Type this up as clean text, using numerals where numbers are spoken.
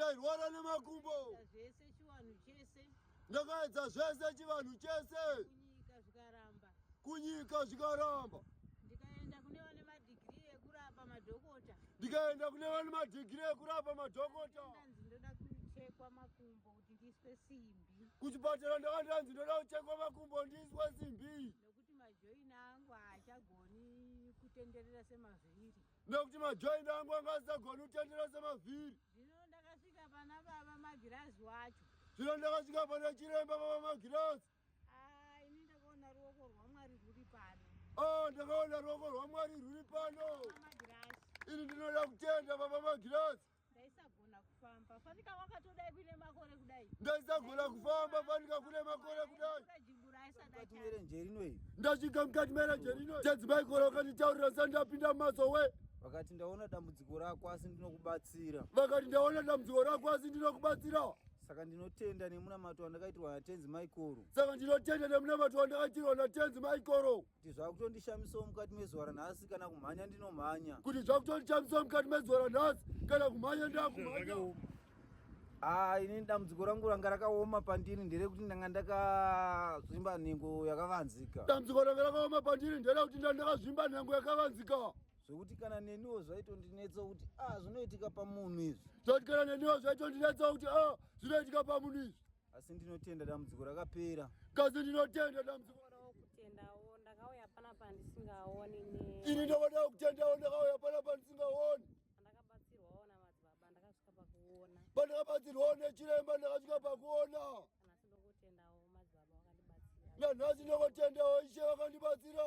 ndairwara nemakumbo zvese chivanhu chese ndakaedza zvese chivanhu chese kunyika zvikaramba ndikaenda kune vane madhigiri ekurapa madhokota ndanzi ndoda kuchekwa makumbo kuti ndiiswe simbi kuchipatara ndakandanzi ndoda kuchekwa makumbo ndiiswe simbi nokuti majoini angu haachagoni kutenderera semavhiri kutenderera semavhiri zvino ndakasvika pana baba magirazi wacho zvino ndakasvika pana chiremba baba magirazi ini ndakaona ruoko rwamwari rwuri pano ndakaona ruoko rwamwari rwuri pano ini ndinoda kutenda baba magirazi ndaisagona kufamba fanika wakatodai kuine makore kudai ndaisagona kufamba fanika kune makore kudai katimere njerinoyi ndasvika mukati merenjerino chedzimai kore wakanditaurira sandapinda mumazowe vakati ndaona dambudziko rako asi ndinokubatsira saka ndinotenda nemunamato wandakaitirwa natenzi maikoro kuti zvakutondishamisawo mukati mezuva ranhasi kana kumhanya ndinomhanya ini dambudziko rangu ranga rakaoma pandiri nderekuti ndanga ndakazvimba nhengo yakavanzika zvokuti kana neniwo zvaitondinetsa kuti zvinoitika pamunhu izvi asi ndinotenda dambudziko rakapera kutendawo ndakauya panapa ndisingaoni ini ndoda kutendawo ndakauya panapa ndisingaoni ndakabatsirwawo namadzibaba ndakasvika pakuona pandakabatsirwawo nechiremba ndakasvika pakuona nhasi ndokutendawo madzibaba vakandibatsira nanhasi ndokutendawo ishe vakandibatsira